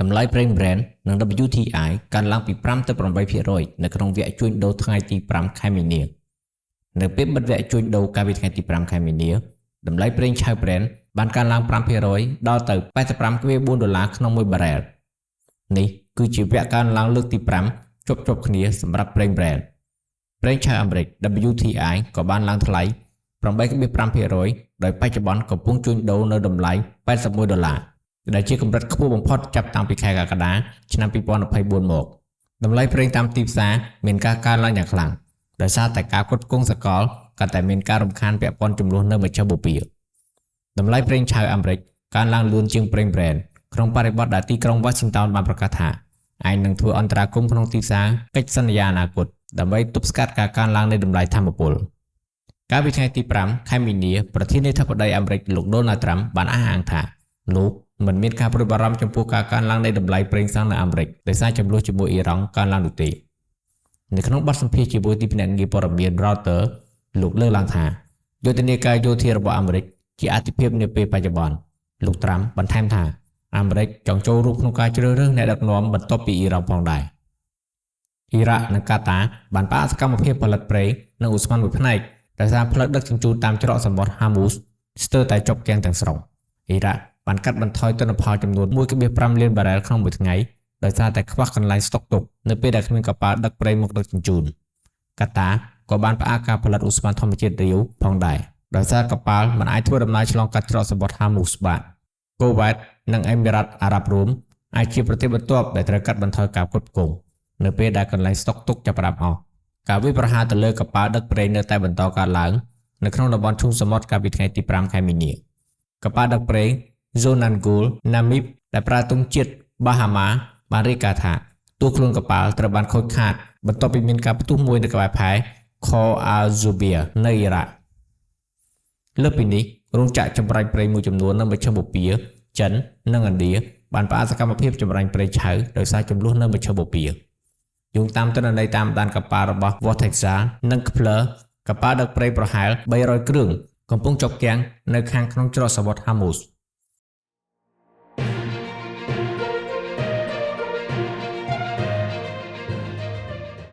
តម្លៃប្រេង Brent និង WTI កើនឡើងពី 5 ទៅ 8% នៅក្នុងវគ្គជួញដូរថ្ងៃទី 5 ខែមីនានៅពេលបិទវគ្គជួញដូរកាលពីថ្ងៃទី 5 ខែមីនាតម្លៃប្រេងឆៅ Brent បានកើនឡើង 5% ដល់ទៅ $85.4 ក្នុង1បារ៉ែលនេះគឺជាវគ្គកើនឡើងលើកទី 5 ជាប់គ្នាសម្រាប់ប្រេង Brent ប្រេងឆៅអាមេរិក WTI ក៏បានឡើងថ្លៃ 8.5% ដោយបច្ចុប្បន្នកំពុងជួញដូរនៅតម្លៃ $81 ដែលជាកម្រិតខ្ពស់បំផុតចាប់តាំងពីខែកក្កដាឆ្នាំ 2024 មកតម្លៃប្រេងតាមទីផ្សារមានការកើនឡើងយ៉ាងខ្លាំងដោយសារតែការផ្គត់ផ្គង់សកលក៏តែមានការរំខានពាក់ព័ន្ធចំនួននៅមជ្ឈមបូព៌ាតម្លៃប្រេងឆៅអាមេរិកកើនឡើងលឿនជាងប្រេង Brent ក្នុងបរិបទដែលទីក្រុង Washington បានប្រកាសថាឯងនឹងធ្វើអន្តរាគមន៍ក្នុងទីផ្សារកិច្ចសន្យាអនាគតដើម្បីទប់ស្កាត់ការកើនឡើងនៃតម្លៃថាមពលកាលពីថ្ងៃទី 5 ខែមីនាប្រធានាធិបតីអាមេរិកលោក Donald Trump បានអះអាងថាលោកមិនមានការព្រួយបារម្ភចំពោះការកើនឡើងនៃតម្លៃប្រេងសាំងនៅអាមេរិកដោយសារចំនួនជាមួយអ៊ីរ៉ង់កើនឡើងនោះទេនៅក្នុងបទសម្ភាសន៍ជាមួយទីភ្នាក់ងារព័ត៌មាន Reuters លោកលើកឡើងថាយុទ្ធនាការយោធារបស់អាមេរិកជាអាទិភាពនាពេលបច្ចុប្បន្នលោក Trump បន្ថែមថាអាមេរិកចង់ចូលរួមក្នុងការជ្រើសរើសអ្នកដឹកនាំបន្ទាប់ពីអ៊ីរ៉ង់ផងដែរអ៊ីរ៉ាក់និងកាតាបានផ្អាកសកម្មភាពផលិតប្រេងនិងឧស្ម័នមួយផ្នែកដោយសារផ្លូវដឹកជញ្ជូនតាមច្រកសមុទ្រ Hormuz ស្ទើរតែចុបគាំងទាំងស្រុងអ៊ីរ៉ាក់បានកាត់បន្ថយទិន្នផលចំនួន 1.5 លានបារ៉ែលក្នុងមួយថ្ងៃដោយសារតែខ្វះកន្លែងស្តុកទុកនៅពេលដែលគ្មានកប៉ាល់ដឹកប្រេងមកដឹកជញ្ជូនកាតាក៏បានផ្អាកការផលិតឧស្ម័នធម្មជាតិរាវផងដែរដោយសារកប៉ាល់មិនអាចធ្វើដំណើរឆ្លងកាត់ច្រកសមុទ្រ Hormuz បានកូវ៉ែតនិងអេមីរ៉ាត់អារ៉ាប់រួមអាចជាប្រទេសបន្ទាប់ដែលត្រូវកាត់បន្ថយការផ្គត់ផ្គង់នៅពេលដែលកន្លែងស្តុកទុកចាប់ផ្ដើមអស់ការវាយប្រហារទៅលើកប៉ាល់ដឹកប្រេងនៅតែបន្តកើតឡើងនៅក្នុងតំបន់ឈូងសមុទ្រកាលពីថ្ងៃទី 5 ខែមីនាកប៉ាល់ដឹកប្រេង Sonangol Namib ដែលប្រើទង់ជាតិ Bahama បានរាយការណ៍ថាទូខ្លួនកប៉ាល់ត្រូវបានខូចខាតបន្ទាប់ពីមានការផ្ទុះមួយនៅក្បែរផែ Khor al-Zoubir នៅអ៊ីរ៉ាក់លើសពីនេះរោងចក្រចម្រាញ់ប្រេងមួយចំនួននៅមជ្ឈមបូព៌ាចិននិងឥណ្ឌាបានផ្អាកសកម្មភាពចម្រាញ់ប្រេងឆៅដោយសារចំនួននៅមជ្ឈមបូព៌ាយោងតាមទិន្នន័យតាមដានកប៉ាល់របស់ Vortexa និង Kpler កប៉ាល់ដឹកប្រេងប្រហែល300គ្រឿងកំពុងជាប់គាំងនៅខាងក្នុងច្រកសមុទ្រ Hormuz